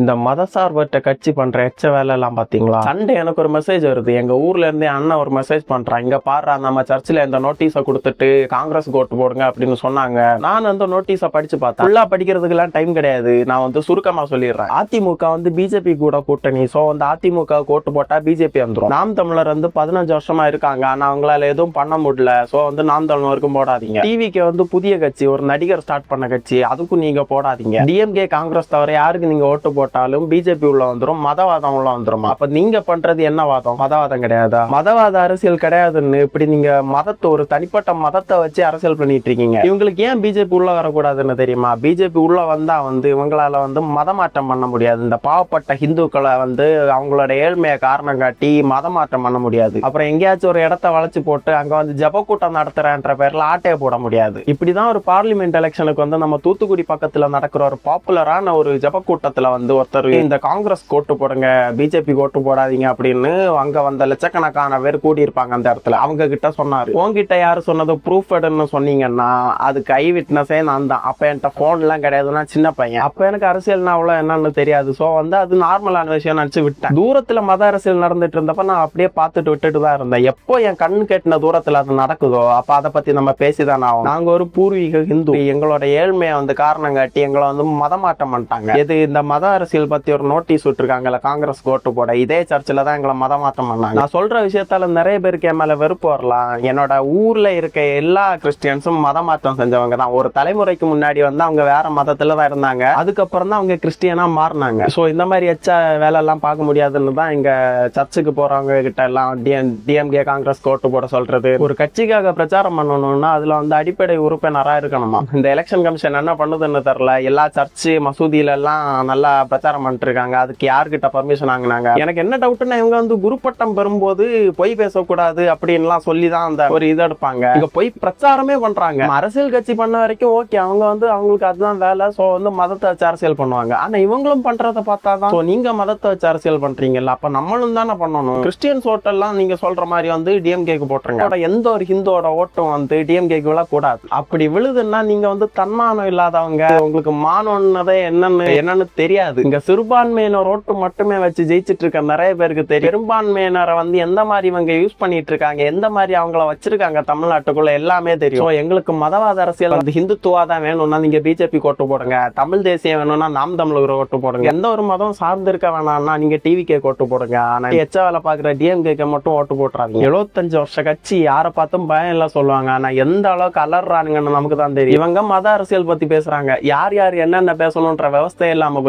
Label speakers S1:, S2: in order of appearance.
S1: இந்த மதசார்பற்ற கட்சி பண்ற எச்ச வேலை எல்லாம் பாத்தீங்களா? சண்டே எனக்கு ஒரு மெசேஜ் வருது. எங்க ஊர்ல இருந்தே அண்ணன் ஒரு மெசேஜ் பண்றான். இங்க பாரு, நம்ம சர்ச்சில் இந்த நோட்டீஸை கொடுத்துட்டு காங்கிரஸ் ஓட்டு போடுங்க அப்படின்னு சொன்னாங்க. நான் அந்த நோட்டீஸை படிச்சு பார்த்தேன். ஃபுல்லா படிக்கிறதுக்கு எல்லாம் டைம் கிடையாது. நான் சுருக்கமா சொல்லிடுறேன். அதிமுக பிஜேபி கூட கூட்டணி. சோ அதிமுக ஓட்டு போட்டா பிஜேபி வந்துடும். நாம் தமிழர் 15 வருஷமா இருக்காங்க. ஆனா அவங்களால எதுவும் பண்ண முடியல. சோ நாம் தமிழருக்கும் போடாதீங்க. டிவிக்கு புதிய கட்சி, ஒரு நடிகர் ஸ்டார்ட் பண்ண கட்சி, அதுக்கும் நீங்க போடாதீங்க. டிஎம்கே காங்கிரஸ் தவிர யாருக்கு நீங்க ஓட்டு போட்டாலும் பிஜேபி உள்ள வந்துரும், மதவாதம் உள்ள வந்துரும். அப்ப நீங்க பண்றது என்ன வாதம்? மதவாதம் கிடையாதா? மதவாத அரசியல் கிடையாதுன்னு இப்படி நீங்க மதத்தை, ஒரு தனிப்பட்ட மதத்தை வச்சு அரசியல் பண்ணிட்டு இருக்கீங்க. இவங்களுக்கு ஏன் பிஜேபி உள்ள வரக்கூடாதுன்னு தெரியுமா? பிஜேபி உள்ள வந்தா இவங்களால மதமாற்றம் பண்ண முடியாது. இந்த பாவப்பட்ட ஹிந்துக்களை அவங்களோட ஏழ்மையை காரணம் காட்டி மதமாற்றம் பண்ண முடியாது. அப்புறம் எங்கேயாச்சும் ஒரு இடத்த வளைச்சு போட்டு அங்க ஜப கூட்டம் நடத்துறேன்ற பேர்ல ஆட்டையை போட முடியாது. இப்படிதான் ஒரு பார்லிமெண்ட் எலெக்ஷனுக்கு நம்ம தூத்துக்குடி பக்கத்துல நடக்கிற ஒரு பாப்புலரான ஒரு ஜப கூட்டத்துல ஒருத்தர் இந்த காங்கிரஸ் ஓட்டு போடுங்க, பிஜேபி ஓட்டு போடாதீங்க அப்படின்னு அங்க லட்சக்கணக்கான பேர் கூடி இருப்பாங்க. அந்த இடத்துல அவங்க கிட்ட சொன்னாரு. உங்ககிட்ட யாரு சொன்னது ப்ரூஃப் சொன்னீங்கன்னா அதுக்கு ஐ விட்னஸே நான் தான். அப்ப என்கிட்ட போன் எல்லாம் கிடையாதுன்னா சின்ன பையன். அப்ப எனக்கு அரசியல்னா அவ்வளவு என்னன்னு தெரியாது. சோ அது நார்மலான விஷயம் நினைச்சு விட்டேன். தூரத்துல மத அரசியல் நடந்துட்டு இருந்தப்ப நான் அப்படியே பார்த்துட்டு விட்டுட்டு தான் இருந்தேன். எப்போ என் கண்ணு கேட்டின தூரத்துல அது நடக்குதோ அப்ப அதை பத்தி நம்ம பேசிதான் ஆகும். நாங்க ஒரு பூர்வீக ஹிந்து. எங்களோட ஏழ்மையை காரணம் காட்டி எங்களை மதமாற்றம் பண்ணிட்டாங்க. எது இந்த மத அரசியல் பத்தி ஒரு நோட்டீஸ் விட்டுருக்காங்கல்ல, காங்கிரஸ் ஓட்டு போட, இதே சர்ச்சில் தான் எங்களை மதமாற்றம் பண்ணாங்க. நான் சொல்ற விஷயத்தால நிறைய பேருக்கு என் மேல வெறுப்பு வரலாம். என்னோட ஊர்ல இருக்க எல்லா கிறிஸ்டியன்ஸும் மதமாற்றம் செஞ்சவங்க தான். ஒரு தலைமுறைக்கு முன்னாடி அவங்க வேற மதத்துல தான் இருந்தாங்க. அதுக்கப்புறம் தான் அவங்க கிறிஸ்டியனா மாறினாங்க. சோ இந்த மாதிரி எச்சா வேலை எல்லாம் பார்க்க முடியாதுன்னு தான் எங்க சர்ச்சுக்கு போறவங்க கிட்ட எல்லாம் டிஎம்கே காங்கிரஸ் ஓட்டு போட சொல்றது. ஒரு கட்சிக்காக பிரச்சாரம் பண்ணணும்னா அதுல அடிப்படை உறுப்பினரா இருக்கணுமா? இந்த எலெக்ஷன் கமிஷன் என்ன பண்ணுதுன்னு தெரியல. எல்லா சர்ச்சு மசூதியில எல்லாம் நல்லா பிரச்சாரம் பண்ணிட்டு இருக்காங்க. அதுக்கு யார்கிட்ட பர்மிஷன் வாங்கினாங்க? எனக்கு என்ன டவுட்னா இவங்க குரு பட்டம் பெறும்போது பொய் பேசக்கூடாது அப்படின்லாம் சொல்லிதான் அந்த ஒரு இது எடுப்பாங்க. இங்க பொய் பிரச்சாரமே பண்றாங்க. அரசியல் கட்சி பண்ண வரைக்கும் ஓகே, அவங்க அவங்களுக்கு அதுதான் வேலை. சோ மதத்தை வச்சு அரசியல் பண்ணுவாங்க. ஆனா இவங்களும் பண்றதை பார்த்தாதான் நீங்க மதத்தை வச்சு அரசியல் பண்றீங்கல்ல, அப்ப நம்மளும் தானே பண்ணணும். கிறிஸ்டியன்ஸ் ஓட்டெல்லாம் நீங்க சொல்ற மாதிரி டிஎம்கேக்கு போட்டுருங்க. எந்த ஒரு ஹிந்துவோட ஓட்டும் டிஎம்கேக்கு விழ கூடாது. அப்படி விழுதுன்னா நீங்க தன்மானம் இல்லாதவங்க. உங்களுக்கு மானம்னதே என்னன்னு தெரியாது. இங்க சிறுபான்மையினர் ஓட்டு மட்டுமே வச்சு ஜெயிச்சிட்டு இருக்க நிறைய பேருக்கு தெரியும். பெரும்பான்மையினரை எந்த மாதிரி இவங்க யூஸ் பண்ணிட்டு இருக்காங்க, எந்த மாதிரி அவங்கள வச்சிருக்காங்க தமிழ்நாட்டுக்குள்ள எல்லாமே தெரியும். எங்களுக்கு மதவாத அரசியல் ஹிந்துத்துவா தான் வேணும்னா நீங்க பிஜேபி ஓட்டு போடுங்க. தமிழ் தேசியம் வேணும்னா நாம் தமிழர் ஓட்டு போடுங்க. எந்த ஒரு மதம் சார்ந்து இருக்க வேணாம்னா நீங்க டிவிகே ஓட்டு போடுங்க. ஆனா எச்ச வேலை பாக்குற டிஎம்கே மட்டும் ஓட்டு போட்டுறாங்க. 75 வருஷ கட்சி, யாரை பார்த்தும் பயம் எல்லாம் சொல்லுவாங்க. ஆனா எந்த அளவுக்கு அலறானுங்கன்னு நமக்கு தான் தெரியும். இவங்க மத அரசியல் பத்தி பேசுறாங்க. யார் யார் என்னென்ன பேசணும்ன்ற விவசாயம் இல்லாம